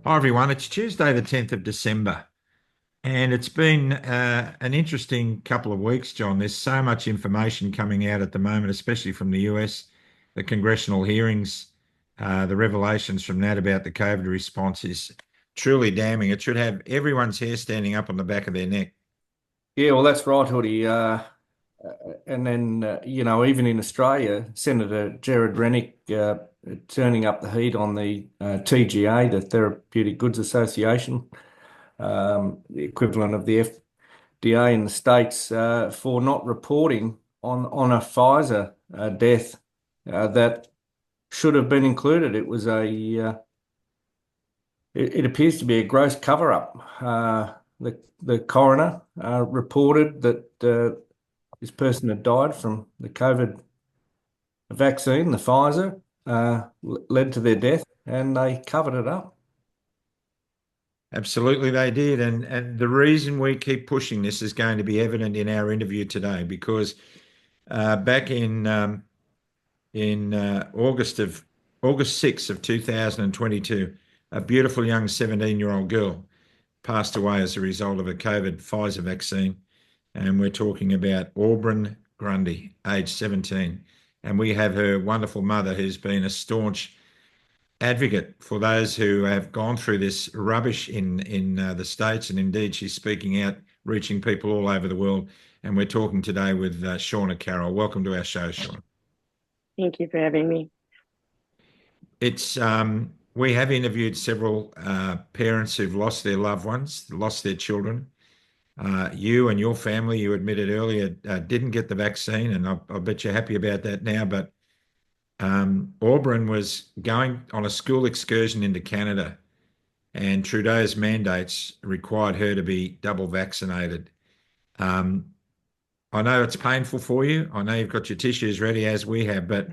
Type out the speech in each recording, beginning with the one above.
Hi everyone, it's Tuesday the 10th of December, and it's been an interesting couple of weeks, John. There's so much information coming out at the moment, especially from the US, the congressional hearings, the revelations from that about the COVID response is truly damning. It should have everyone's hair standing up on the back of their neck. Yeah, well, that's right, Hoodie. And then, even in Australia, Senator Jared Rennick turning up the heat on the TGA, the Therapeutic Goods Association, the equivalent of the FDA in the States, for not reporting on a Pfizer death that should have been included. It appears to be a gross cover-up. The coroner reported that this person had died from the COVID vaccine, the Pfizer, led to their death, and they covered it up. Absolutely, they did. And the reason we keep pushing this is going to be evident in our interview today because back in August 6th of 2022, a beautiful young 17-year-old girl passed away as a result of a COVID Pfizer vaccine. And we're talking about Auburn Grundy, age 17. And we have her wonderful mother who's been a staunch advocate for those who have gone through this rubbish in the States. And indeed, she's speaking out, reaching people all over the world. And we're talking today with Shanna Carroll. Welcome to our show, Shauna. Thank you for having me. It's we have interviewed several parents who've lost their loved ones, lost their children. You and your family, you admitted earlier, didn't get the vaccine, and I bet you're happy about that now. But Auburn was going on a school excursion into Canada, and Trudeau's mandates required her to be double vaccinated. Um, I know it's painful for you. I know you've got your tissues ready as we have, but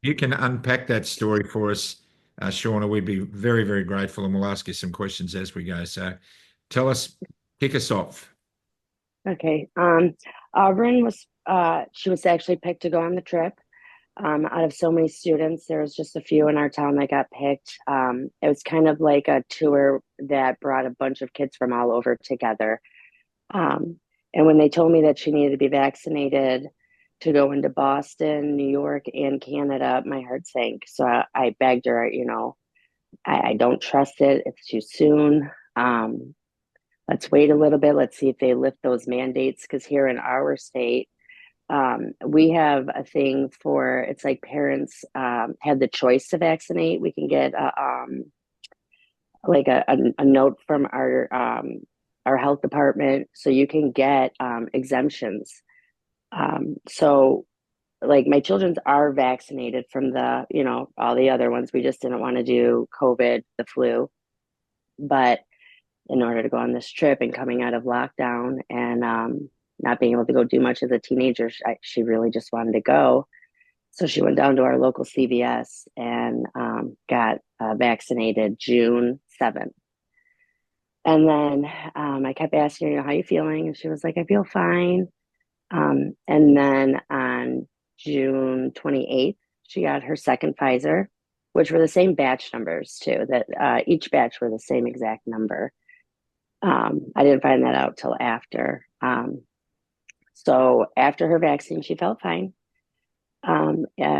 you can unpack that story for us, Shauna. We'd be very, very grateful, and we'll ask you some questions as we go. So tell us, kick us off. Okay. Auburn she was actually picked to go on the trip. Out of so many students, there was just a few in our town that got picked. It was kind of like a tour that brought a bunch of kids from all over together. Um, and when they told me that she needed to be vaccinated to go into Boston, New York, and Canada, my heart sank. So I begged her, I don't trust it. It's too soon. Let's wait a little bit. Let's see if they lift those mandates. Because here in our state, we have a thing for it's like parents have the choice to vaccinate. We can get a note from our health department, so you can get exemptions. So like my children are vaccinated from all the other ones. We just didn't want to do COVID, the flu, but in order to go on this trip and coming out of lockdown and not being able to go do much as a teenager, she really just wanted to go. So she went down to our local CVS and got vaccinated June 7th. And then I kept asking her, how are you feeling? And she was like, I feel fine. And then on June 28th, she got her second Pfizer, which were the same batch numbers too, that each batch were the same exact number. I didn't find that out till after. So after her vaccine, she felt fine.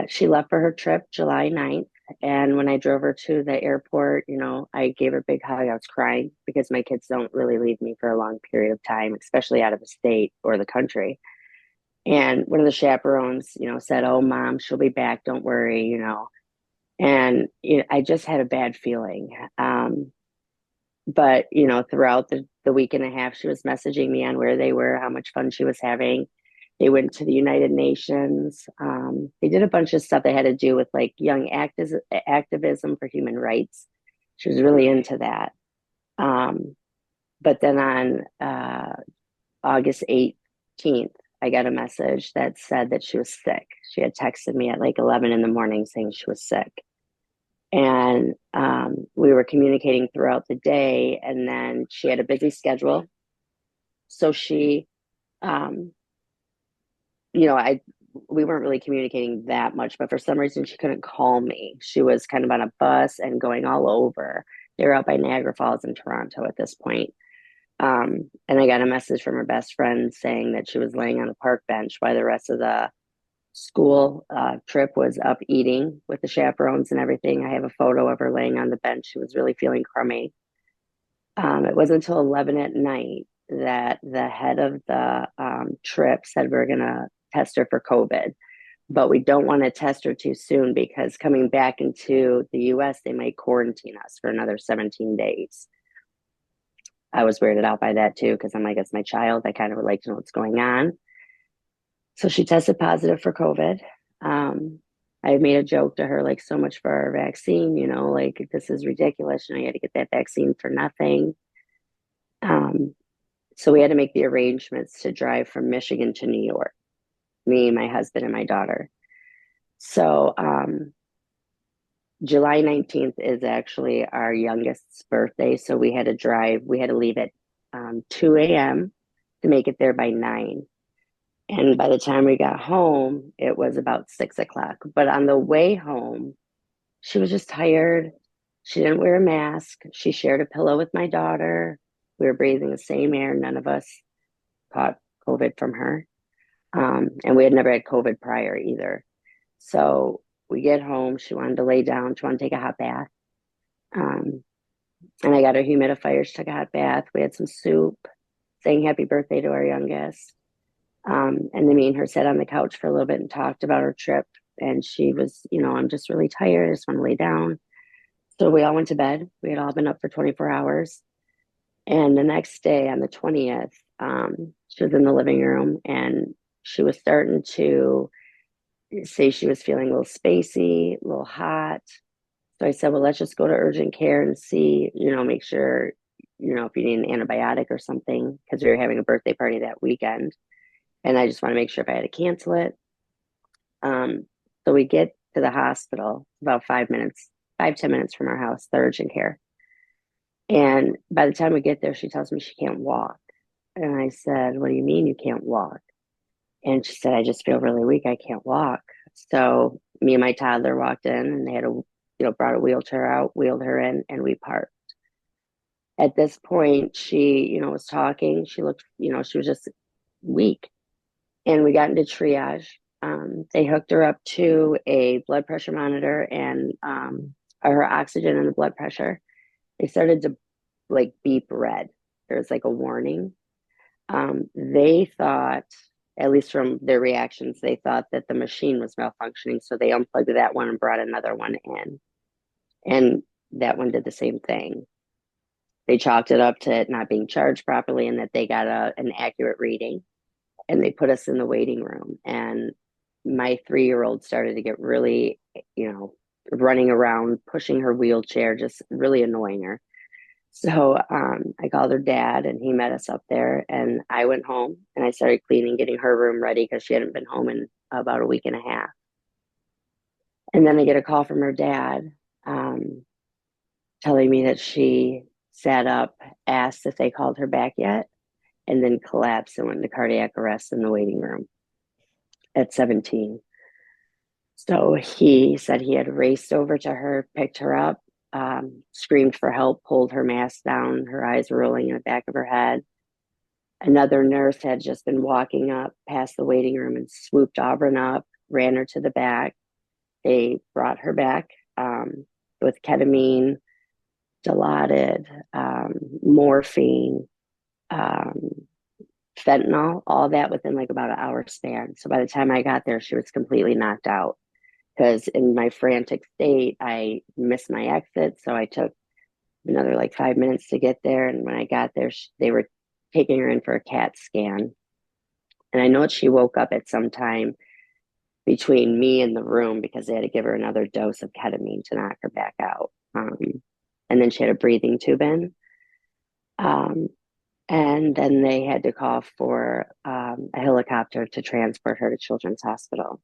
She left for her trip July 9th. And when I drove her to the airport, I gave her a big hug. I was crying because my kids don't really leave me for a long period of time, especially out of the state or the country. And one of the chaperones, said, "Oh, mom, she'll be back. Don't worry." And I just had a bad feeling. But throughout the week and a half, she was messaging me on where they were, how much fun she was having. They went to the United Nations. They did a bunch of stuff that had to do with like young activism for human rights. She was really into that. But then on August 18th, I got a message that said that she was sick. She had texted me at like 11 in the morning saying she was sick. And we were communicating throughout the day, and then she had a busy schedule. So she, um, we weren't really communicating that much, but for some reason she couldn't call me. She was kind of on a bus and going all over. They were out by Niagara Falls in Toronto at this point. And I got a message from her best friend saying that she was laying on a park bench while the rest of the school trip was up eating with the chaperones and everything. I have a photo of her laying on the bench. She was really feeling crummy. It wasn't until 11 at night that the head of the trip said we're going to test her for COVID, but we don't want to test her too soon because coming back into the US, they might quarantine us for another 17 days. I was weirded out by that too because I'm like, it's my child. I kind of would like to know what's going on. So she tested positive for COVID. I made a joke to her, like, so much for our vaccine, you know, like, this is ridiculous. You know, you had to get that vaccine for nothing. So we had to make the arrangements to drive from Michigan to New York, me, my husband, and my daughter. So July 19th is actually our youngest's birthday. So we had to drive, we had to leave at 2 a.m. to make it there by 9. And by the time we got home, it was about 6 o'clock. But on the way home, she was just tired. She didn't wear a mask. She shared a pillow with my daughter. We were breathing the same air. None of us caught COVID from her. And we had never had COVID prior either. So we get home. She wanted to lay down. She wanted to take a hot bath. And I got her humidifier. She took a hot bath. We had some soup, saying happy birthday to our youngest. And then me and her sat on the couch for a little bit and talked about our trip. And she was, you know, I'm just really tired. I just want to lay down. So we all went to bed. We had all been up for 24 hours. And the next day on the 20th, she was in the living room and she was starting to say she was feeling a little spacey, a little hot. So I said, well, let's just go to urgent care and see, you know, make sure, you know, if you need an antibiotic or something, because we were having a birthday party that weekend. And I just want to make sure if I had to cancel it. So we get to the hospital about 5 minutes, 5-10 minutes from our house, the urgent care. And by the time we get there, she tells me she can't walk. And I said, what do you mean you can't walk? And she said, I just feel really weak. I can't walk. So me and my toddler walked in and they had brought a wheelchair out, wheeled her in, and we parked. At this point, she, you know, was talking. She looked, you know, she was just weak. And we got into triage. They hooked her up to a blood pressure monitor and her oxygen and the blood pressure. They started to like beep red. There was like a warning. They thought, at least from their reactions, they thought that the machine was malfunctioning. So they unplugged that one and brought another one in. And that one did the same thing. They chalked it up to it not being charged properly and that they got an accurate reading. And they put us in the waiting room. And my 3-year-old started to get really, you know, running around, pushing her wheelchair, just really annoying her. So I called her dad and he met us up there and I went home and I started cleaning, getting her room ready because she hadn't been home in about a week and a half. And then I get a call from her dad telling me that she sat up, asked if they called her back yet, and then collapsed and went into cardiac arrest in the waiting room at 17. So he said he had raced over to her, picked her up, screamed for help, pulled her mask down, her eyes were rolling in the back of her head. Another nurse had just been walking up past the waiting room and swooped Auburn up, ran her to the back. They brought her back with ketamine, Dilaudid, morphine, fentanyl, all that within like about an hour span. So by the time I got there, she was completely knocked out because in my frantic state, I missed my exit. So I took another like 5 minutes to get there. And when I got there, they were taking her in for a CAT scan. And I know she woke up at some time between me and the room because they had to give her another dose of ketamine to knock her back out. And then she had a breathing tube in. And then they had to call for a helicopter to transport her to Children's Hospital.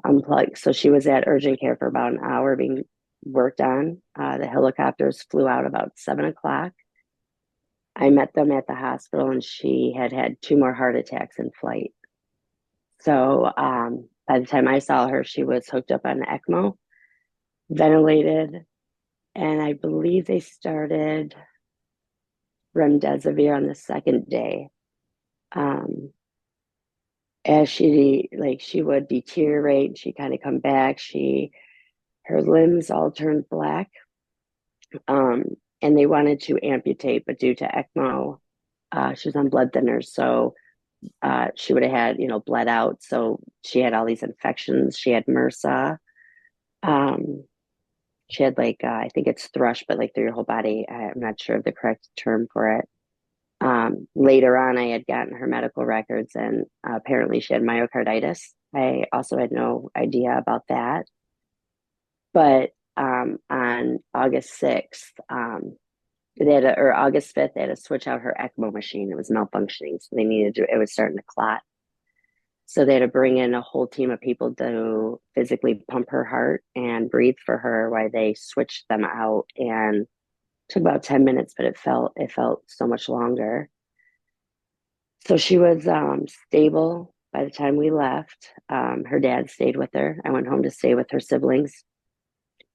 Unplugged. So she was at urgent care for about an hour being worked on. The helicopters flew out about 7 o'clock. I met them at the hospital and she had had 2 more heart attacks in flight. So by the time I saw her, she was hooked up on ECMO, ventilated, And I believe they started remdesivir on the second day. As she would deteriorate, she kind of come back. Her limbs all turned black. And they wanted to amputate, but due to ECMO, she was on blood thinners, so she would have had, bled out. So she had all these infections. She had MRSA. She had I think it's thrush, but through your whole body. I'm not sure of the correct term for it. Later on, I had gotten her medical records, and apparently she had myocarditis. I also had no idea about that. But on August 6th, or August 5th, they had to switch out her ECMO machine. It was malfunctioning, so it was starting to clot. So they had to bring in a whole team of people to physically pump her heart and breathe for her while they switched them out. And it took about 10 minutes, but it felt so much longer. So she was stable by the time we left. Her dad stayed with her. I went home to stay with her siblings.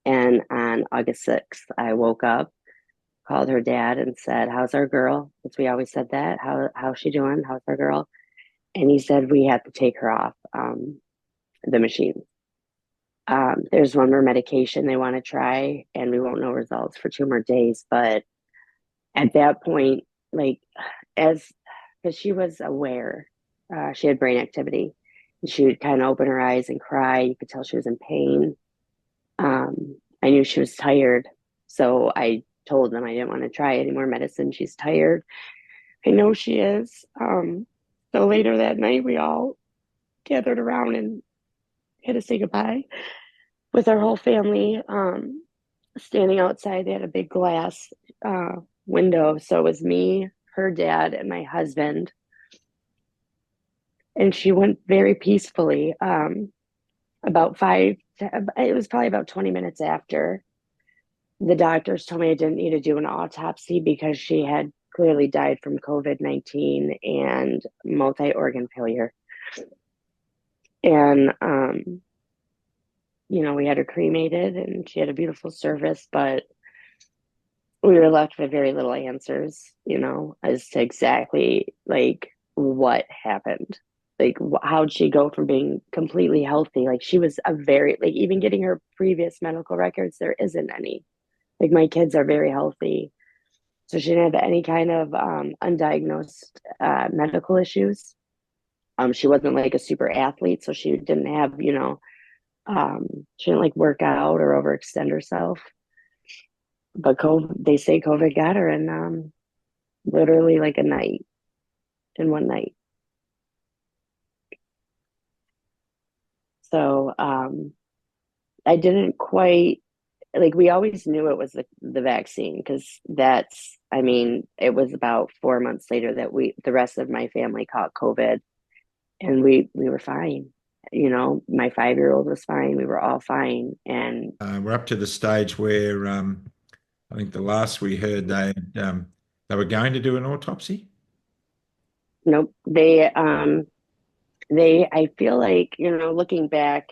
And on August 6th, I woke up, called her dad and said, "How's our girl?" Because we always said that. How's she doing? How's our girl? And he said, "We have to take her off the machine. There's one more medication they want to try, and we won't know results for 2 more days." But at that point, because she was aware, she had brain activity. And she would kind of open her eyes and cry. You could tell she was in pain. I knew she was tired, so I told them I didn't want to try any more medicine. She's tired. I know she is. So later that night, we all gathered around and had to say goodbye with our whole family. Standing outside, they had a big glass window. So it was me, her dad, and my husband. And she went very peacefully. It was probably about 20 minutes after, the doctors told me I didn't need to do an autopsy because she had clearly died from COVID-19 and multi-organ failure. And, we had her cremated and she had a beautiful service, but we were left with very little answers, as to exactly what happened. How'd she go from being completely healthy? She was even getting her previous medical records, there isn't any. My kids are very healthy. So she didn't have any kind of undiagnosed medical issues. She wasn't a super athlete, so she didn't have, she didn't work out or overextend herself. But they say COVID got her in literally in one night. So I didn't quite, we always knew it was the vaccine, because it was about 4 months later that the rest of my family caught COVID, and we were fine. My 5-year-old was fine. We were all fine. And We're up to the stage where I think the last we heard they were going to do an autopsy. nope, I feel looking back,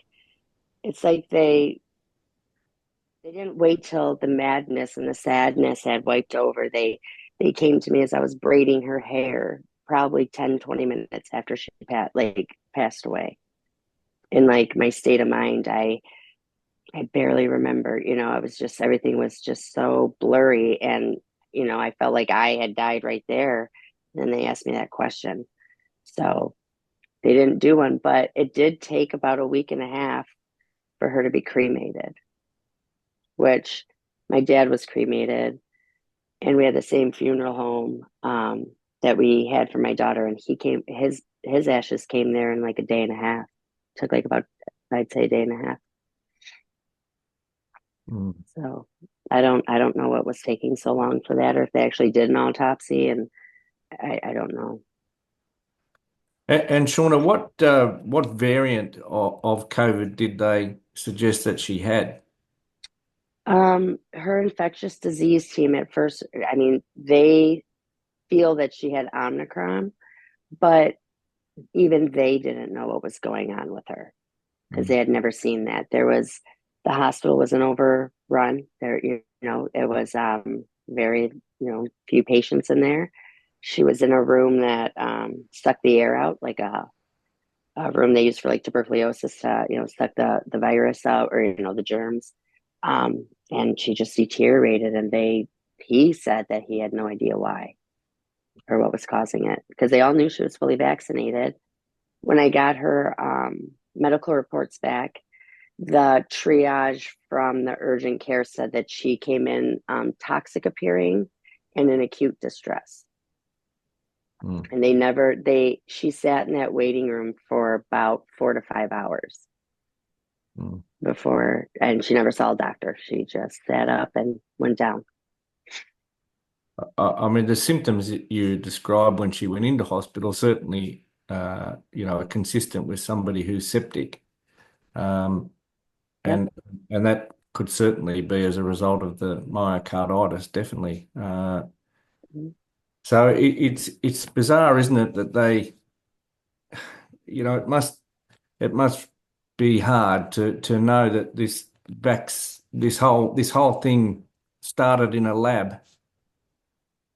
it's they didn't wait till the madness and the sadness had wiped over. They came to me as I was braiding her hair, probably 10, 20 minutes after she passed away. In my state of mind, I barely remember. I was just, everything was just so blurry, and I felt like I had died right there. And then they asked me that question. So they didn't do one, but it did take about a week and a half for her to be cremated, which my dad was cremated, and we had the same funeral home that we had for my daughter, and his ashes came there in a day and a half. Took about, I'd say, a day and a half. So I don't know what was taking so long for that, or if they actually did an autopsy, and I don't know. And Shauna, what variant of COVID did they suggest that she had? Her infectious disease team at first, they feel that she had Omicron, but even they didn't know what was going on with her, because they had never seen that. The hospital wasn't run. There, it was very, few patients in there. She was in a room that sucked the air out, like a room they use for like tuberculosis to, suck the virus out, or the germs. And she just deteriorated, and he said that he had no idea why or what was causing it, because they all knew she was fully vaccinated. When I got her medical reports back, the triage from the urgent care said that she came in toxic appearing and in acute distress. Mm. And she sat in that waiting room for about 4 to 5 hours Mm. before, and she never saw a doctor. She just sat up and went down. I mean, the symptoms that you described when she went into hospital certainly, are consistent with somebody who's septic, um, Yep. and that could certainly be as a result of the myocarditis, definitely. So it's bizarre, isn't it, that they, it must be hard to know that this whole thing started in a lab.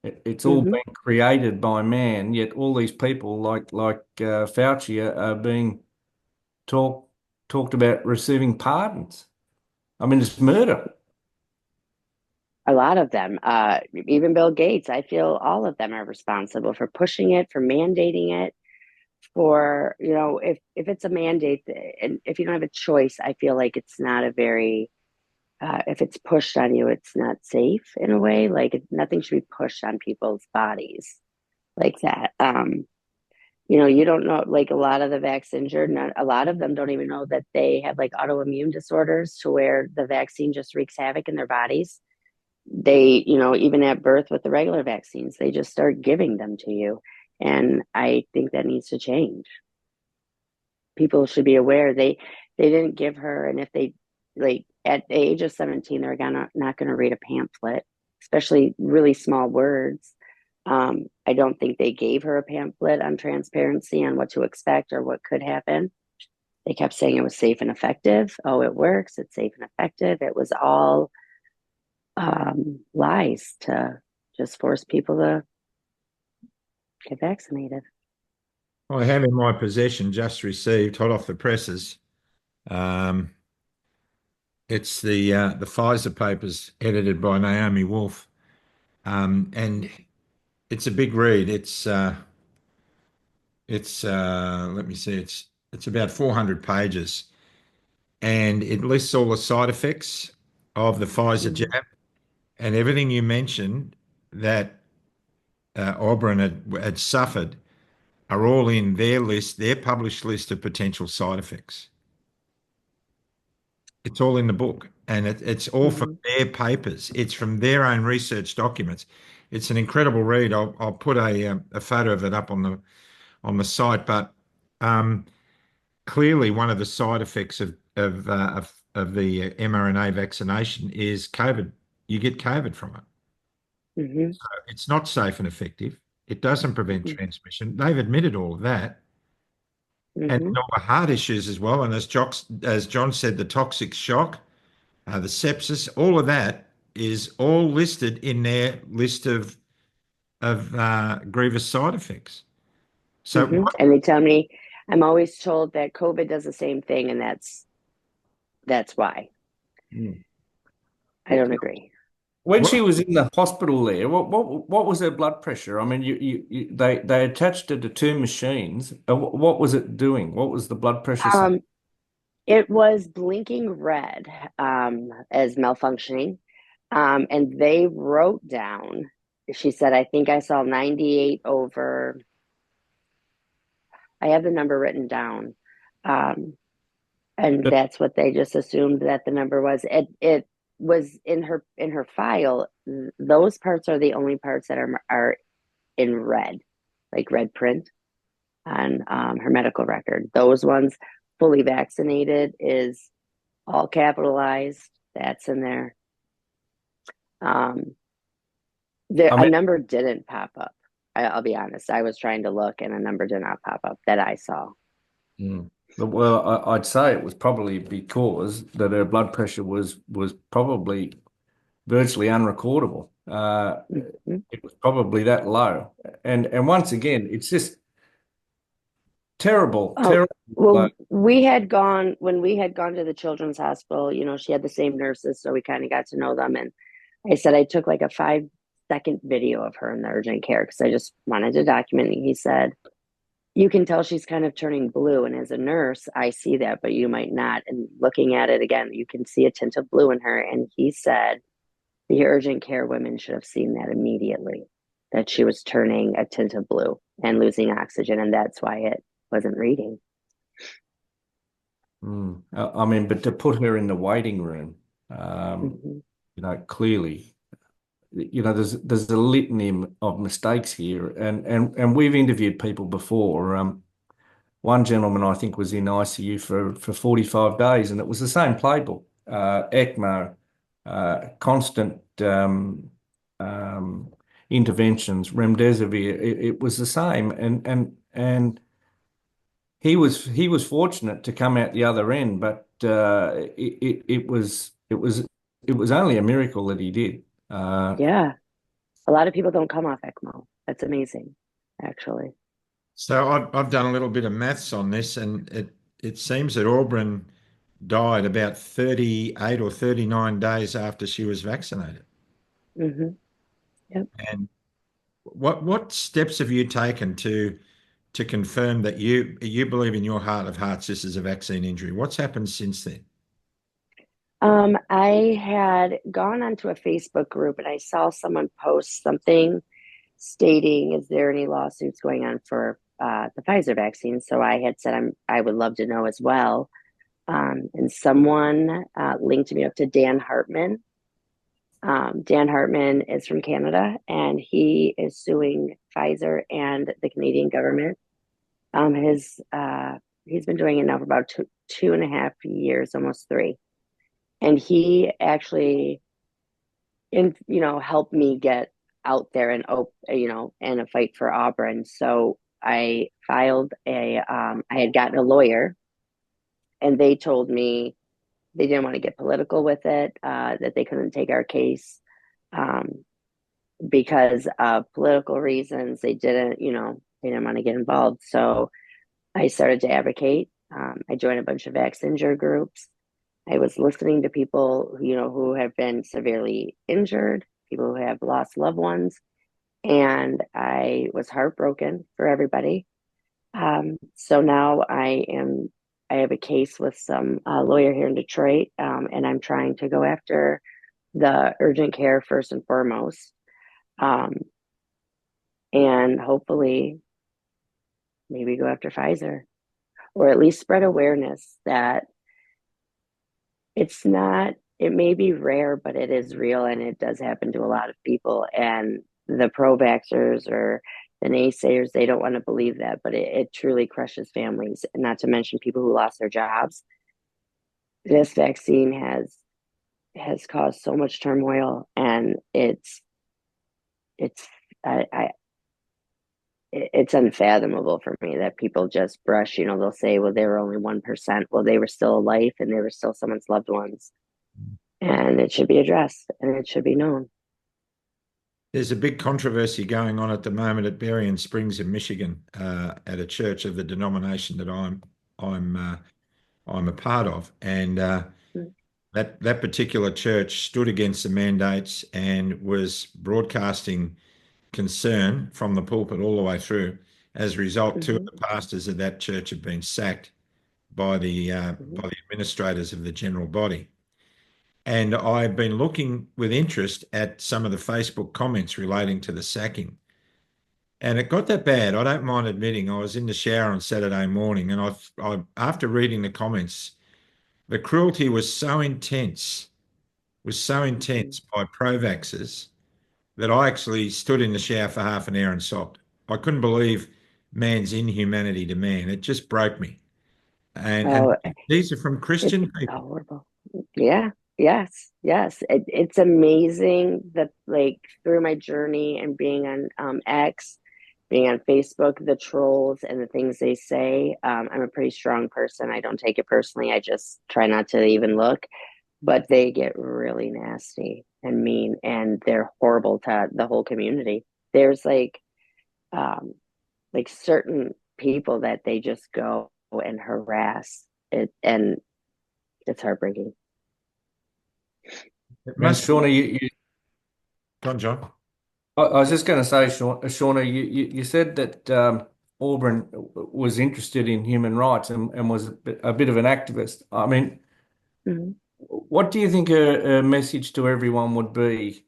It's all Mm-hmm. been created by man, yet all these people like Fauci are being talked about receiving pardons. I mean, it's murder. A lot of them, even Bill Gates, I feel all of them are responsible for pushing it, for mandating it, for, if it's a mandate and if you don't have a choice, I feel like it's not a very, if it's pushed on you, it's not safe in a way. Like nothing should be pushed on people's bodies like that. You don't know, like a lot of the vax injured, not, a lot of them don't even know that they have like autoimmune disorders to where the vaccine just wreaks havoc in their bodies. They, even at birth with the regular vaccines, they just start giving them to you. And I think that needs to change. People should be aware they didn't give her, and if they, like, at the age of 17, they're not gonna read a pamphlet, especially really small words. I don't think they gave her a pamphlet on transparency on what to expect or what could happen. They kept saying it was safe and effective. Oh, it works, it's safe and effective. It was all lies to just force people to get vaccinated. I have in my possession, just received, hot off the presses. Um, it's the Pfizer papers edited by Naomi Wolf, and it's a big read. It's let me see, it's about 400 pages, and it lists all the side effects of the Pfizer Mm-hmm. jab, and everything you mentioned that Auburn had suffered are all in their list, their published list of potential side effects. It's all in the book, and it's all from Mm-hmm. their papers. It's from their own research documents. It's an incredible read. I'll put a photo of it up on the site. But um, clearly, one of the side effects of the mRNA vaccination is COVID. You get COVID from it. Mm-hmm. It's not safe and effective. It doesn't prevent transmission. They've admitted all of that. And Mm-hmm. then all the heart issues as well. And as John said, the toxic shock, the sepsis, all of that is all listed in their list of grievous side effects. So Mm-hmm. And they tell me, I'm always told that COVID does the same thing, and that's why. Mm. I don't agree. When what she was in the hospital there, what was her blood pressure? I mean, they attached it to two machines. What was it doing? What was the blood pressure saying? Um, it was blinking red as malfunctioning, and they wrote down. She said, "I think I saw 98 over." I have the number written down, um, and that's what they just assumed that the number was. It was in her file. Those parts are the only parts that are in red, like red print on her medical record. Those ones, fully vaccinated, is all capitalized. That's in there. Um, I a mean, number didn't pop up. I'll be honest. I was trying to look, and a number did not pop up that I saw. mm. Well, I'd say it was probably because that her blood pressure was probably virtually unrecordable. Mhm. It was probably that low. And once again, it's just terrible, Oh, terrible low. well, we had gone when we had gone to the children's hospital, she had the same nurses, so we kind of got to know them. And I said I took like a 5-second video of her in the urgent care because I just wanted to document it. He said, you can tell she's kind of turning blue. And as a nurse, I see that, but you might not. And looking at it again, you can see a tint of blue in her. And he said the urgent care women should have seen that immediately, that she was turning a tint of blue and losing oxygen. And that's why it wasn't reading. I mean, but to put her in the waiting room, Mm-hmm. clearly, there's a litany of mistakes here, and we've interviewed people before. One gentleman I think was in ICU for 45 days, and it was the same playbook: ECMO, constant um, interventions, remdesivir. It was the same, and he was fortunate to come out the other end, but it was only a miracle that he did. Yeah. A lot of people don't come off ECMO. That's amazing, actually. So I've done a little bit of maths on this, and it seems that Auburn died about 38 or 39 days after she was vaccinated. Hmm. Yep. And what steps have you taken to confirm that you believe in your heart of hearts this is a vaccine injury? What's happened since then? I had gone onto a Facebook group and I saw someone post something stating, "Is there any lawsuits going on for the Pfizer vaccine?" So I had said I would love to know as well. And someone linked me up to Dan Hartman. Dan Hartman is from Canada, and he is suing Pfizer and the Canadian government. His he's been doing it now for about 2.5 years, almost 3, and he actually, helped me get out there and and a fight for Auburn. So I had gotten a lawyer, and they told me they didn't want to get political with it, that they couldn't take our case um, because of political reasons. They didn't want to get involved. So I started to advocate. I joined a bunch of vax injured groups. I was listening to people, who have been severely injured, people who have lost loved ones, and I was heartbroken for everybody. So now I have a case with some lawyer here in Detroit, and I'm trying to go after the urgent care first and foremost, um, and hopefully maybe go after Pfizer, or at least spread awareness that it's not, it may be rare, but it is real and it does happen to a lot of people. And the pro vaxxers or the naysayers, they don't want to believe that, but it truly crushes families, and not to mention people who lost their jobs. This vaccine has caused so much turmoil, and it's I it's unfathomable for me that people just brush, they'll say, well, they were only 1%. Well, they were still a life and they were still someone's loved ones. And it should be addressed and it should be known. There's a big controversy going on at the moment at Berrien Springs in Michigan, at a church of the denomination that I'm I'm a part of, and Mm. that particular church stood against the mandates and was broadcasting concern from the pulpit all the way through. As a result, two of Mhm. the pastors of that church have been sacked Mhm. by the administrators of the general body. And I've been looking with interest at some of the Facebook comments relating to the sacking. And it got that bad. I don't mind admitting I was in the shower on Saturday morning, and after reading the comments, the cruelty was so Mhm. intense by pro-vaxxers that I actually stood in the shower for half an hour and sobbed. I couldn't believe man's inhumanity to man. It just broke me. And Oh, these are from it's Christian people. horrible. Yeah. Yes. Yes. It's amazing that, like, through my journey and being on X, being on Facebook, the trolls and the things they say. I'm a pretty strong person. I don't take it personally. I just try not to even look, but they get really nasty and mean, and they're horrible to the whole community. There's um, like certain people that they just go and harass it, and it's heartbreaking. It And must be. Shauna, Go on, John. I was just going to say, Shauna, you said that Auburn was interested in human rights and was a bit of an activist. I mean, Mhm. what do you think a message to everyone would be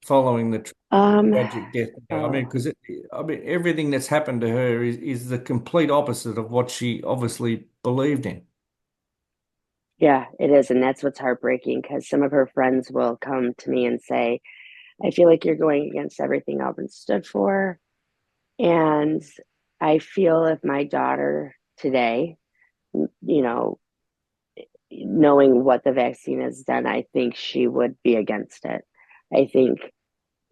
following the Um, tragic death now? I mean, oh, because I mean, everything that's happened to her is the complete opposite of what she obviously believed in. yeah, it is. And that's what's heartbreaking because some of her friends will come to me and say, I feel like you're going against everything Auburn stood for. And I feel if my daughter today, you know, knowing what the vaccine has done, I think she would be against it. I think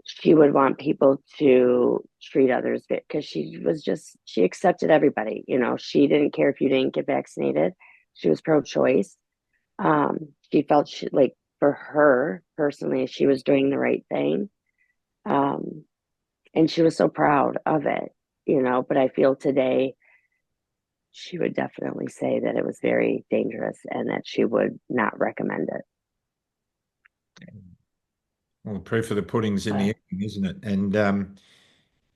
she would want people to treat others because she accepted everybody. She didn't care if you didn't get vaccinated. She was pro-choice. She felt like for her personally, she was doing the right thing. Um, and she was so proud of it. But I feel today she would definitely say that it was very dangerous and that she would not recommend it. Well, the proof of the pudding's in the But eating, isn't it?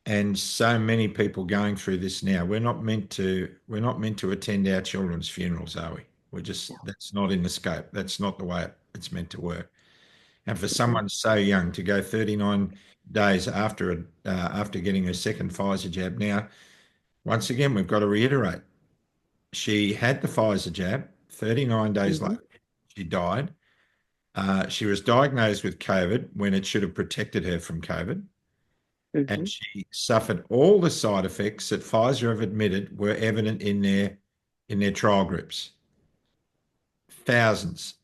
And so many people going through this now. We're not meant to attend our children's funerals, are we? no. That's not in the scope. That's not the way it's meant to work. And for Mhm. someone so young to go 39 days after getting her second Pfizer jab. Now, once again, we've got to reiterate, she had the Pfizer jab. 39 days Mhm. later, she died. She was diagnosed with COVID when it should have protected her from COVID, and Mhm. she suffered all the side effects that Pfizer have admitted were evident in their trial groups. Thousands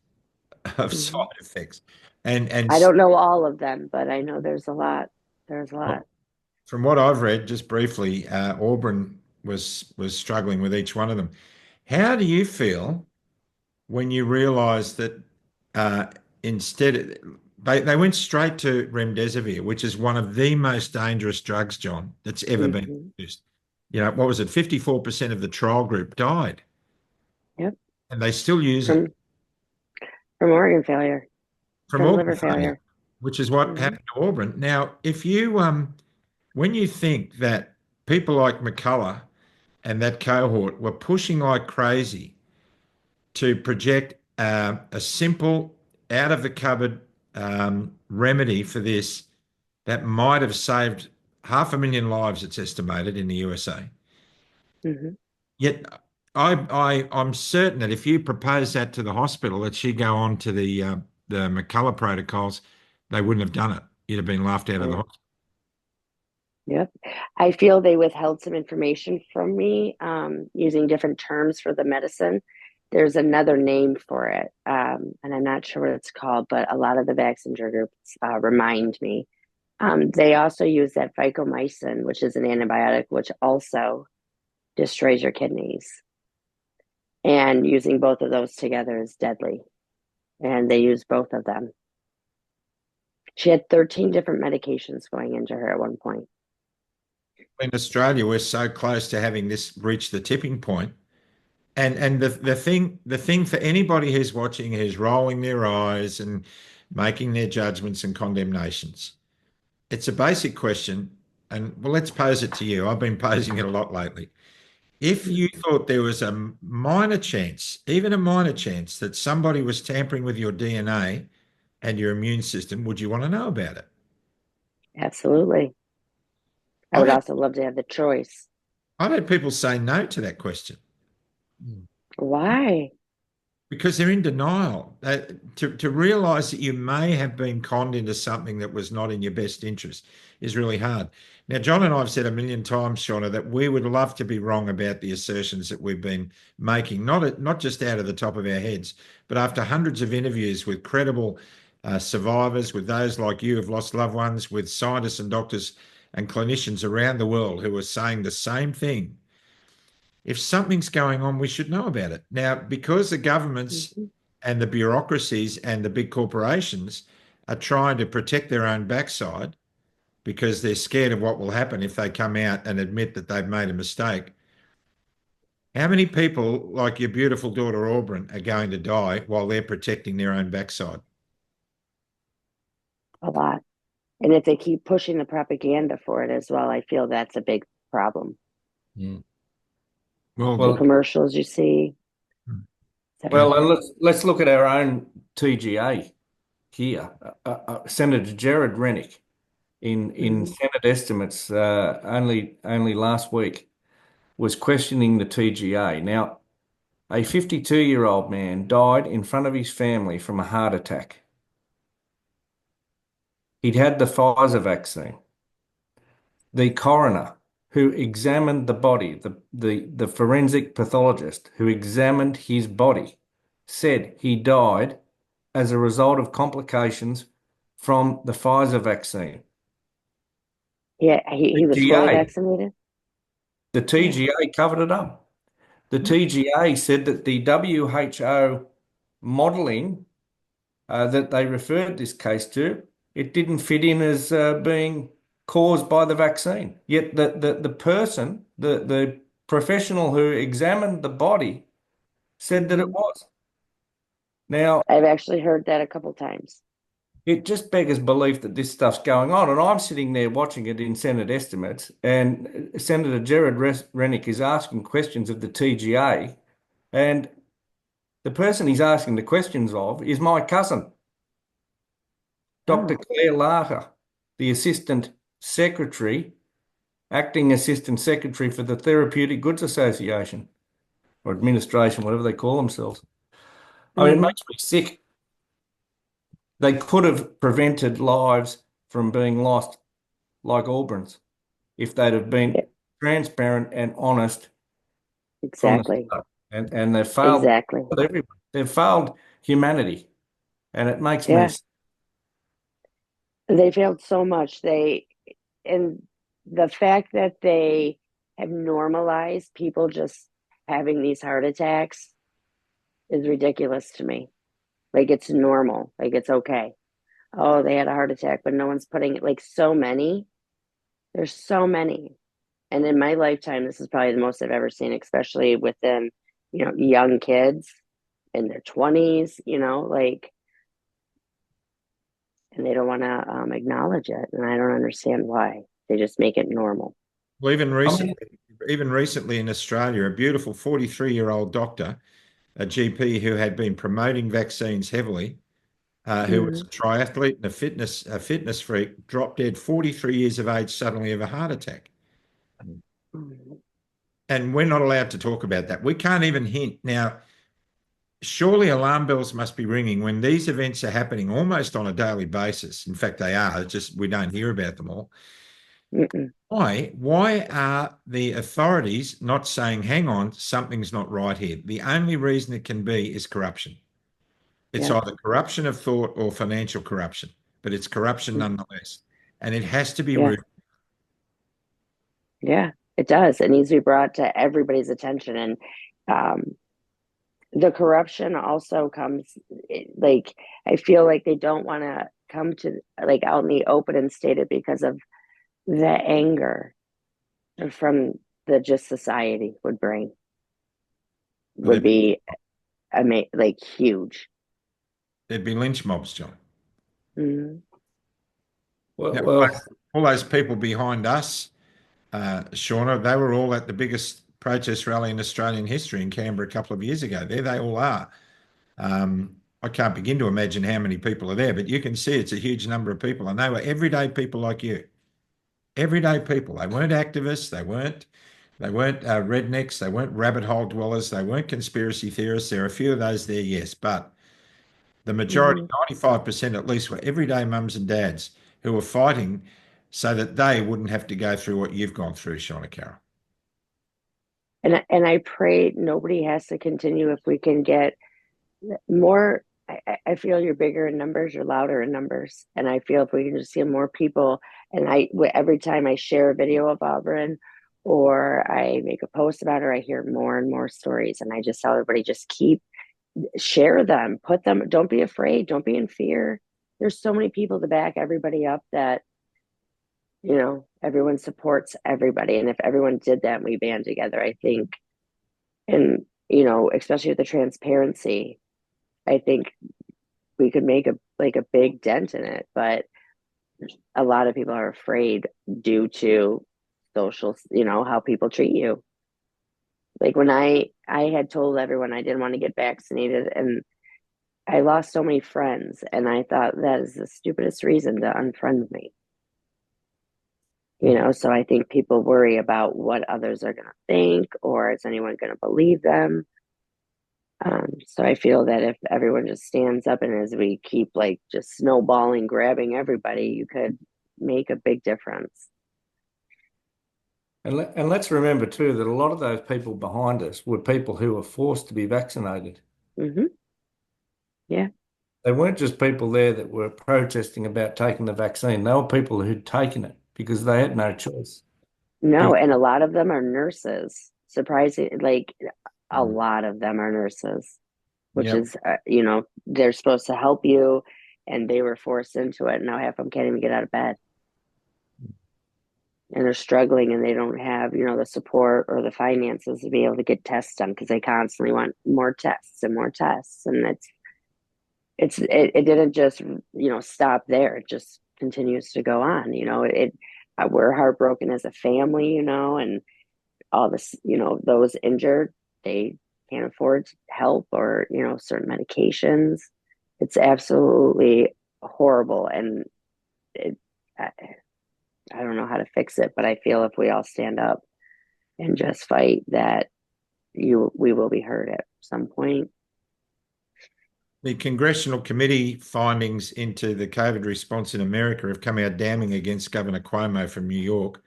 of Mhm. side effects, and I don't know all of them, but I know there's a lot. There's a lot. from what I've read, just briefly, Auburn was struggling with each one of them. How do you feel when you realise that uh, instead they went straight to remdesivir, which is one of the most dangerous drugs, John, that's ever been Mhm. used. What was it? 54% of the trial group died, Yep. and they still use it From from organ failure, from from organ liver failure, failure. which is what Mhm. happened to Auburn. Now, if you when you think that people like McCullough and that cohort were pushing like crazy to project a simple, out of the cupboard remedy for this that might have saved 500,000 lives, it's estimated, in the USA. Mhm. Yet I'm certain that if you propose that to the hospital, that she go on to the McCullough protocols, they wouldn't have done it. You'd have been laughed out of the Yeah. hospital. Yep. I feel they withheld some information from me using different terms for the medicine. There's another name for it, and I'm not sure what it's called, but a lot of the vaccine groups remind me. They also use that vancomycin, which is an antibiotic, which also destroys your kidneys. And using both of those together is deadly. And they use both of them. She had 13 different medications going into her at one point. In Australia, we're so close to having this reach the tipping point. And the thing for anybody who's watching, who's rolling their eyes and making their judgments and condemnations, it's a basic question. And well, let's pose it to you. I've been posing it a lot lately. If you thought there was a minor chance, even a minor chance, that somebody was tampering with your DNA and your immune system, would you want to know about it? Absolutely. I I've would had also love to have the choice. I've had people say no to that question. Why? Because they're in denial. To realize that you may have been conned into something that was not in your best interest is really hard. Now, John and I have said a million times, Shauna, that we would love to be wrong about the assertions that we've been making, not just out of the top of our heads, but after hundreds of interviews with credible survivors, with those like you who've lost loved ones, with scientists and doctors and clinicians around the world who are saying the same thing. If something's going on, we should know about it. Now, because the governments Mhm. and the bureaucracies and the big corporations are trying to protect their own backside because they're scared of what will happen if they come out and admit that they've made a mistake. How many people, like your beautiful daughter Auburn, are going to die while they're protecting their own backside? A lot. And if they keep pushing the propaganda for it as well, I feel that's a big problem. Mm. Well, The Well, commercials you see, well, and everything. let's look at our own TGA here. Senator Jared Rennick in Mhm. Senate estimates only last week was questioning the TGA. Now, a 52-year-old man died in front of his family from a heart attack. He'd had the Pfizer vaccine. The coroner who examined the body, the forensic pathologist who examined his body, said he died as a result of complications from the Pfizer vaccine. Yeah, he was fully TGA, vaccinated. the Yeah. TGA covered it up. The TGA said that the WHO modelling that they referred this case to, it didn't fit in as being caused by the vaccine. Yet the person, the professional who examined the body said that it Mhm. was. Now, I've actually heard that a couple times. it just beggars belief that this stuff's going on. And I'm sitting there watching it in Senate estimates, and Senator Jared Rennick is asking questions of the TGA, and the person he's asking the questions of is my cousin, Dr. Oh, Claire Larter, the Assistant Secretary, Acting Assistant Secretary for the Therapeutic Goods Association or Administration, whatever they call themselves. I mean, it hmm makes me sick. They could have prevented lives from being lost like Auburn's if they'd have been yeah, transparent and honest from the exactly. start. And they've failed Exactly. everybody. They've failed humanity. And it makes me Yeah. sick. They failed so much. And the fact that they have normalized people just having these heart attacks is ridiculous to me. Like it's normal. Like it's okay. Oh, they had a heart attack, but no one's putting it like so many. There's so many. And in my lifetime, this is probably the most I've ever seen, especially within, young kids in their 20s, like, and they don't want to acknowledge it. And I don't understand why. They just make it normal. well, I mean, even recently in Australia, a beautiful 43-year-old doctor, a GP who had been promoting vaccines heavily, who was Mm-hmm. a triathlete and a fitness freak, dropped dead, 43 years of age, suddenly of a heart attack. And we're not allowed to talk about that. We can't even hint. Now, surely alarm bells must be ringing when these events are happening almost on a daily basis. In fact, they are. It's just we don't hear about them all. Mm-mm. Why? Why are the authorities not saying, hang on, something's not right here? The only reason it can be is corruption. It's Yeah. either corruption of thought or financial corruption, but it's corruption Mm. nonetheless. And it has to be Yeah. rooted. Yeah. It does. It needs to be brought to everybody's attention. And um, the corruption also comes, like, I feel like they don't want to come to, like, out in the open and state it because of the anger from the just society Well, would be like huge. there'd be lynch mobs, John. Mhm. well, Now, well, all those people behind us, Shauna, they were all at the biggest protest rally in Australian history in Canberra a couple of years ago. There they all are. I can't begin to imagine how many people are there, but you can see it's a huge number of people. And they were everyday people like you. Everyday people. They weren't activists. They weren't rednecks. They weren't rabbit hole dwellers. They weren't conspiracy theorists. There are a few of those there, yes, but the majority, Mhm. 95% at least, were everyday mums and dads who were fighting so that they wouldn't have to go through what you've gone through, Shanna Carroll. And I pray nobody has to continue if we can get more. I feel you're bigger in numbers, you're louder in numbers. And I feel if we can just see more people, and every time I share a video of Auburn or I make a post about her, I hear more and more stories. And I just tell everybody, just share them, put them, don't be afraid, don't be in fear. There's so many people to back everybody up that, everyone supports everybody. And if everyone did that and we band together, I think, and, especially with the transparency, I think we could make a big dent in it, but a lot of people are afraid due to social, how people treat you. Like when I had told everyone I didn't want to get vaccinated, and I lost so many friends, and I thought that is the stupidest reason to unfriend me. So I think people worry about what others are going to think, or is anyone going to believe them? So I feel that if everyone just stands up and as we keep like just snowballing, grabbing everybody, you could make a big difference. And let's remember too that a lot of those people behind us were people who were forced to be vaccinated. Hmm. Yeah. They weren't just people there that were protesting about taking the vaccine. They were people who'd taken it because they had no choice. No, Be- and a lot of them are nurses. Surprising, like a Mm. lot of them are nurses, which Yep. is, they're supposed to help you, and they were forced into it. Now half of them can't even get out of bed, and they're struggling, and they don't have, the support or the finances to be able to get tests done because they constantly want more tests and more tests, and it didn't just, stop there. It just continues to go on. We're heartbroken as a family, and all this, those injured, they can't afford help or, certain medications. It's absolutely horrible. And it, I, I don't know how to fix it, but I feel if we all stand up and just fight that we will be heard at some point. The Congressional Committee findings into the COVID response in America have come out damning against Governor Cuomo from New York,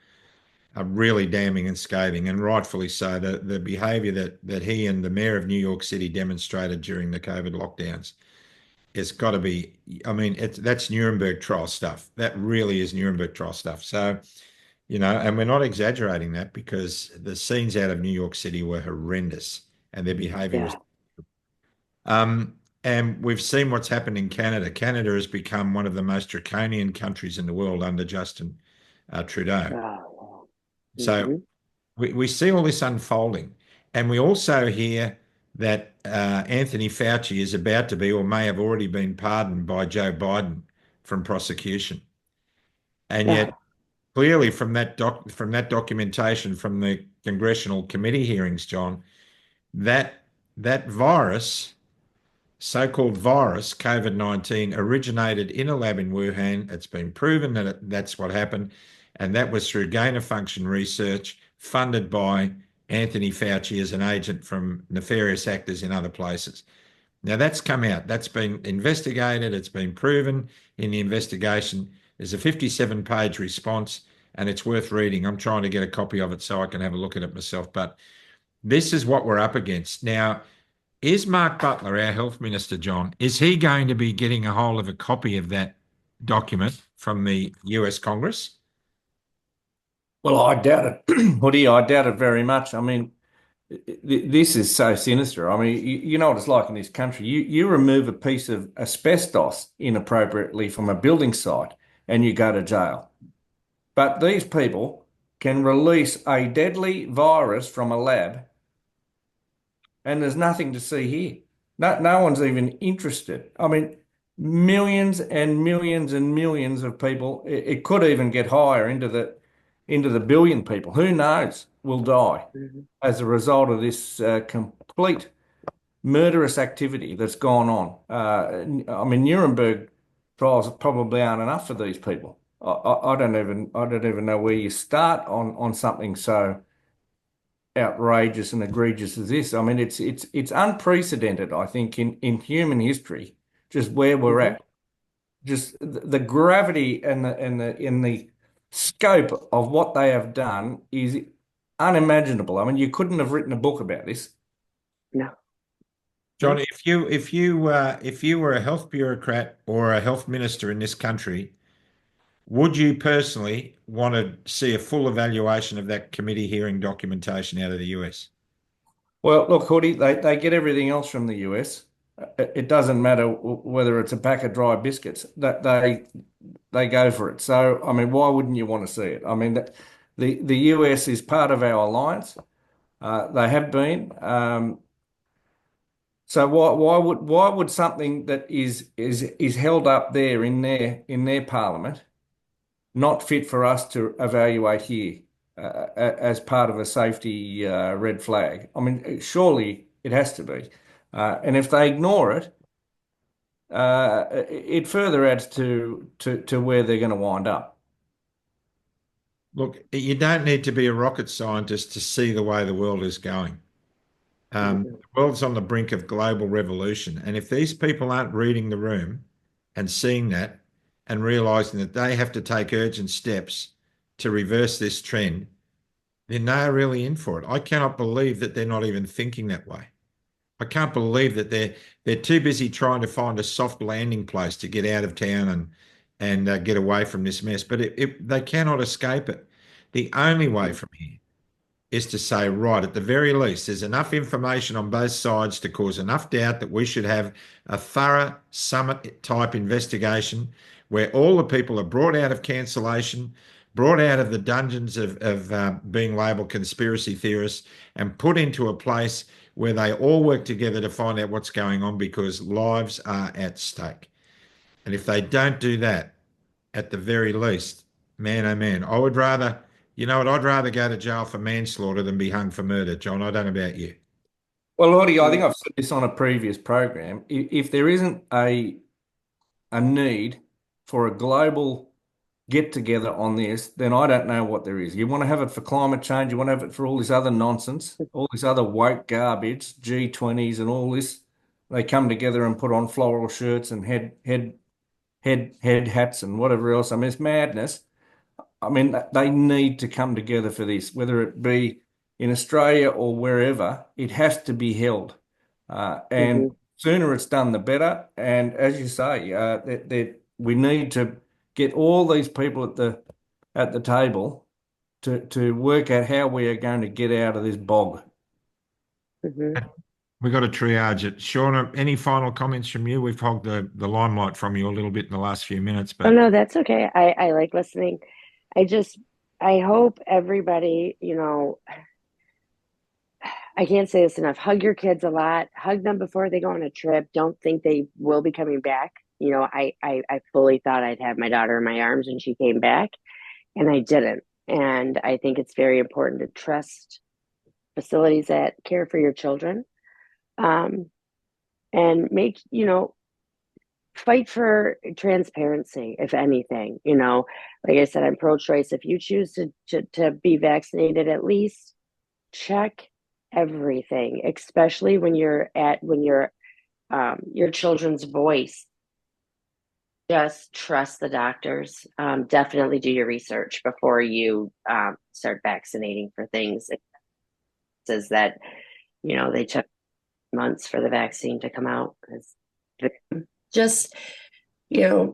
are really damning and scathing, and rightfully so. The behaviour that he and the mayor of New York City demonstrated during the COVID lockdowns, it's got to be. I mean, that's Nuremberg trial stuff. That really is Nuremberg trial stuff. So, and we're not exaggerating that because the scenes out of New York City were horrendous, and their behaviour was. Yeah. Um, and we've seen what's happened in Canada. Canada has become one of the most draconian countries in the world under Justin Trudeau. Oh, So hmm. we see all this unfolding. And we also hear that Anthony Fauci is about to be or may have already been pardoned by Joe Biden from prosecution. And Oh, yet, clearly from that documentation from the congressional committee hearings, John, that that virus, so-called virus, COVID-19, originated in a lab in Wuhan. It's been proven that that's what happened. And that was through gain-of-function research funded by Anthony Fauci as an agent from nefarious actors in other places. Now that's come out. That's been investigated. It's been proven in the investigation. There's a 57-page response, and it's worth reading. I'm trying to get a copy of it so I can have a look at it myself. But this is what we're up against. Now, is Mark Butler, our health minister, John, is he going to be getting a hold of a copy of that document from the US Congress? Well, I doubt it, Hoodie. I doubt it very much. I mean, this is so sinister. I mean, you know what it's like in this country. You remove a piece of asbestos inappropriately from a building site and you go to jail. But these people can release a deadly virus from a lab and there's nothing to see here. No one's even interested. I mean, millions and millions and millions of people. It could even get higher into the billion people. Who knows? Will die hmm. as a result of this complete murderous activity that's gone on. I mean, Nuremberg trials probably aren't enough for these people. I don't even know where you start on something so outrageous and egregious as this. I mean, it's unprecedented, I think, in human history, just where we're Hmm. at. Just the gravity and the scope of what they have done is unimaginable. I mean, you couldn't have written a book about this. No. John, if you were a health bureaucrat or a health minister in this country, would you personally want to see a full evaluation of that committee hearing documentation out of the US? Well, look, Hoodie, they get everything else from the US. It doesn't matter whether it's a pack of dry biscuits. That they go for it. So, I mean, why wouldn't you want to see it? I mean, the US is part of our alliance. They have been. So why would something that is held up there in their parliament not fit for us to evaluate here as part of a safety red flag? I mean, surely it has to be. And if they ignore it, it further adds to where they're going to wind up. Look, you don't need to be a rocket scientist to see the way the world is going. Mhm. The world's on the brink of global revolution. And if these people aren't reading the room and seeing that and realizing that they have to take urgent steps to reverse this trend, then they're really in for it. I cannot believe that they're not even thinking that way. I can't believe that they're too busy trying to find a soft landing place to get out of town and get away from this mess. But they cannot escape it. The only way from here is to say, right, at the very least, there's enough information on both sides to cause enough doubt that we should have a thorough summit type investigation where all the people are brought out of cancellation, brought out of the dungeons of being labelled conspiracy theorists, and put into a place where they all work together to find out what's going on because lives are at stake. And if they don't do that, at the very least, man, oh man, I would rather, you know what, I'd rather go to jail for manslaughter than be hung for murder, John. I don't know about you. Well, Lottie, I Yeah. think I've said this on a previous program. If there isn't a need for a global get together on this, then I don't know what there is. You want to have it for climate change, you want to have it for all this other nonsense, all this other woke garbage, G20s and all this. They come together and put on floral shirts and head hats and whatever else. I mean, it's madness. I mean, they need to come together for this, whether it be in Australia or wherever. It has to be held, and Mhm. sooner it's done, the better. And as you say, we need to get all these people at the table to work out how we are going to get out of this bog. Mhm. We've got to triage it. Shauna, any final comments from you? We've hogged the limelight from you a little bit in the last few minutes, Oh but no, that's okay. I like listening. I just I hope everybody, I can't say this enough. Hug your kids a lot. Hug them before they go on a trip. Don't think they will be coming back. I fully thought I'd have my daughter in my arms when she came back, and I didn't. And I think it's very important to trust facilities that care for your children, um, and fight for transparency, if anything. Like I said, I'm pro-choice. If you choose to be vaccinated, at least check everything, especially when you're your children's voice. Just trust the doctors. Definitely do your research before you start vaccinating for things. It says that they took months for the vaccine to come out. Just you know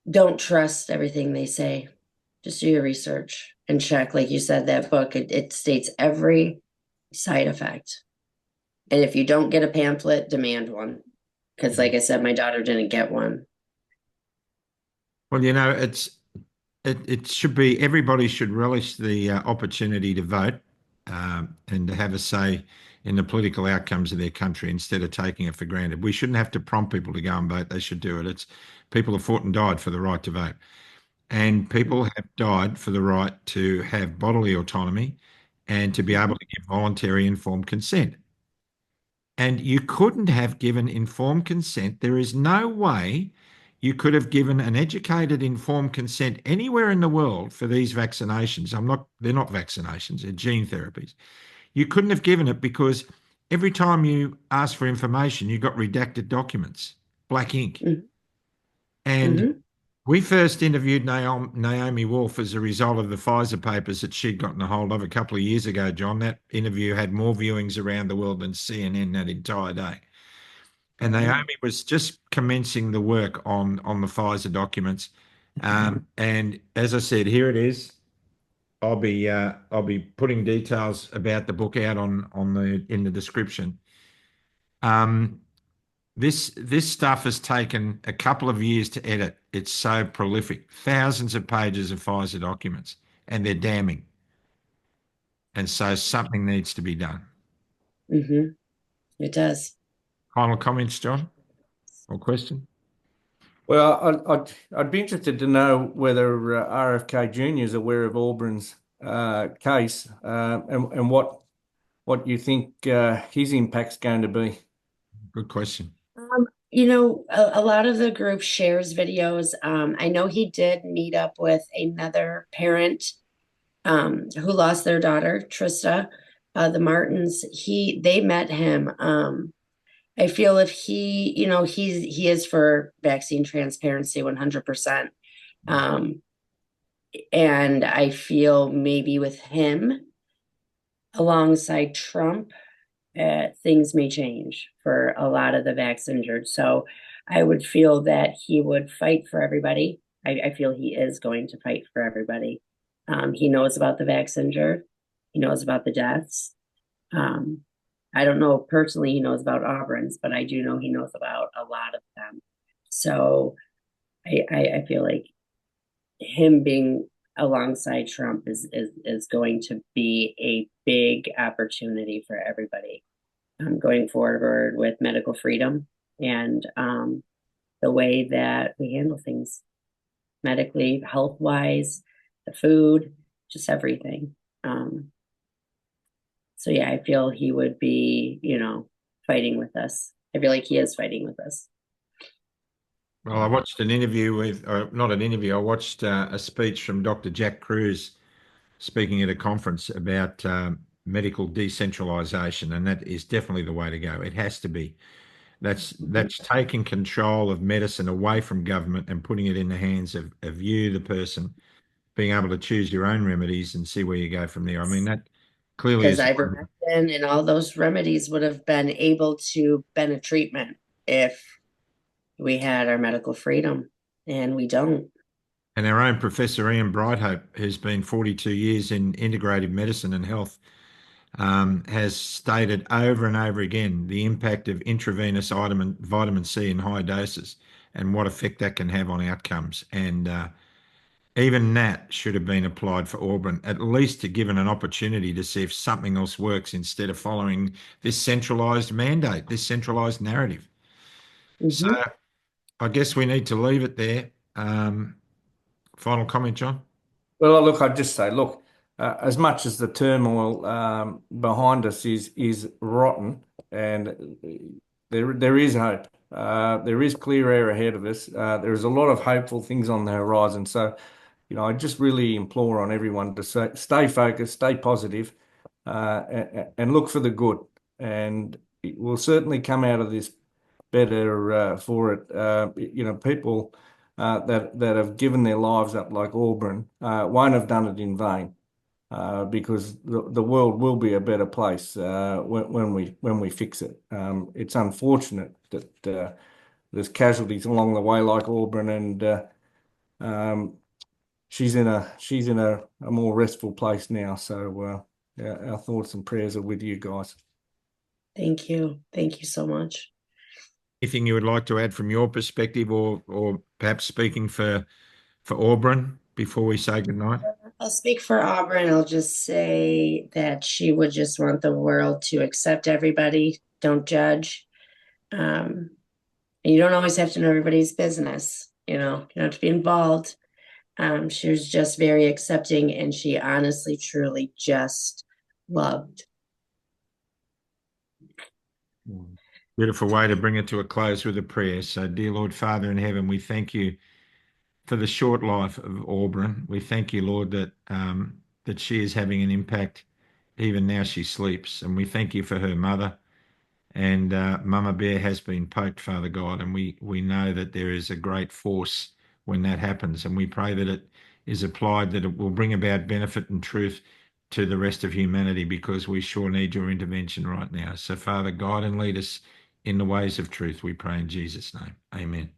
don't trust everything they say. Just do your research and check. Like you said, that book, it states every side effect. And if you don't get a pamphlet, demand one. Because, like I said, my daughter didn't get one. well, it should be everybody should relish the opportunity to vote and to have a say in the political outcomes of their country instead of taking it for granted. We shouldn't have to prompt people to go and vote. They should do it. It's people have fought and died for the right to vote. And people have died for the right to have bodily autonomy and to be able Mhm. to give voluntary informed consent. And you couldn't have given informed consent. There is no way you could have given an educated informed consent anywhere in the world for these vaccinations. They're not vaccinations, they're gene therapies. You couldn't have given it because every time you asked for information, you got redacted documents, black ink. And Mhm. we first interviewed Naomi Wolf as a result of the Pfizer papers that she'd gotten a hold of a couple of years ago, John. That interview had more viewings around the world than CNN that entire day. And Naomi was just commencing the work on the Pfizer documents. And as I said, here it is. I'll be putting details about the book out on the in the description. Um, this stuff has taken a couple of years to edit. It's so prolific. Thousands of pages of Pfizer documents, and they're damning. And so something needs to be done. Mm-hmm. It does. Final comments, John, or question? Well, I'd be interested to know whether RFK Jr. is aware of Auburn's case and what you think his impact's going to be. Good question. A lot of the group shares videos. I know he did meet up with another parent who lost their daughter, Trista, the Martins. They met him. I feel if he is for vaccine transparency 100%. And I feel maybe with him alongside Trump, things may change for a lot of the vax injured. So I would feel that he would fight for everybody. I feel he is going to fight for everybody. He knows about the vax injured. He knows about the deaths. I don't know personally he knows about Auburn's, but I do know he knows about a lot of them. So I feel like him being alongside Trump is going to be a big opportunity for everybody going forward with medical freedom and the way that we handle things medically, health wise, the food, just everything. So yeah, I feel he would be, fighting with us. I feel like he is fighting with us. Well, I watched an interview not an interview, I watched a speech from Dr. Jack Cruz speaking at a conference about medical decentralization, and that is definitely the way to go. It has to be. That's taking control of medicine away from government and putting it in the hands of you, the person, being able to choose your own remedies and see where you go from there. I mean, that clearly Because is. ivermectin and all those remedies would have been able to been a treatment if we had our medical freedom, and we don't. And our own Professor Ian Brighthope, who's been 42 years in integrative medicine and health, has stated over and over again the impact of intravenous vitamin C in high doses and what effect that can have on outcomes. And even that should have been applied for Auburn, at least to given an opportunity to see if something else works instead of following this centralised mandate, this centralised narrative. So I guess we need to leave it there. Final comment, John? Well, look, I'd just say, look, as much as the turmoil behind us is rotten, and there is hope. There is clear air ahead of us. There is a lot of hopeful things on the horizon. So, I just really implore on everyone to stay focused, stay positive, and look for the good. And we'll certainly come out of this better for it. People that have given their lives up like Auburn won't have done it in vain. Because the world will be a better place when we fix it. It's unfortunate that there's casualties along the way like Auburn, and she's in a more restful place now. So our thoughts and prayers are with you guys. Thank you so much. Anything you would like to add from your perspective, or perhaps speaking for Auburn before we say goodnight? I'll speak for Auburn. I'll just say that she would just want the world to accept everybody, don't judge. And you don't always have to know everybody's business, you don't have to be involved. She was just very accepting, and she honestly, truly just loved. Beautiful way to bring it to a close with a prayer. So, dear Lord, Father in heaven, we thank you for the short life of Auburn. We thank you, Lord, that that she is having an impact even now she sleeps. And we thank you for her mother. And Mama Bear has been poked, Father God, and we know that there is a great force when that happens. And we pray that it is applied, that it will bring about benefit and truth to the rest of humanity, because we sure need your intervention right now. So, Father, guide and lead us in the ways of truth, we pray in Jesus' name. Amen.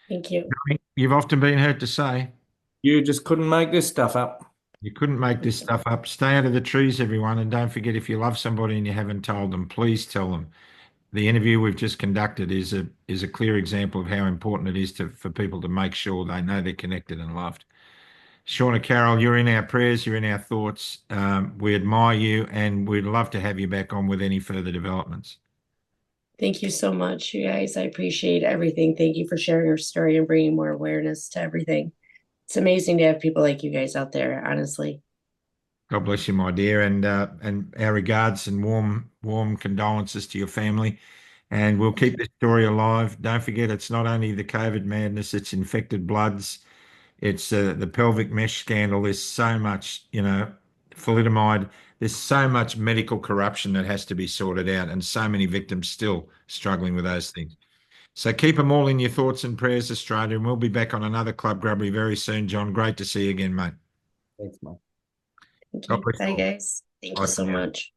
Thank you. You've often been heard to say, You just couldn't make this stuff up. you couldn't make this stuff up. Stay out of the trees, everyone. And don't forget, if you love somebody and you haven't told them, please tell them. The interview we've just conducted is a clear example of how important it is for people to make sure they know they're connected and loved. Shanna Carroll, you're in our prayers, you're in our thoughts. We admire you, and we'd love to have you back on with any further developments. Thank you so much, you guys. I appreciate everything. Thank you for sharing your story and bringing more awareness to everything. It's amazing to have people like you guys out there, honestly. God bless you, my dear, and our regards and warm condolences to your family. And we'll keep this story alive. Don't forget, it's not only the COVID madness; it's infected bloods. It's the pelvic mesh scandal. There's so much, thalidomide. There's so much medical corruption that has to be sorted out, and so many victims still struggling with those things. So keep them all in your thoughts and prayers, Australia, and we'll be back on another Club Grubbery very soon. John, great to see you again, mate. Thanks, mate. Thank God you. bless Bye, you all. guys. Thank Bye you for so now. much.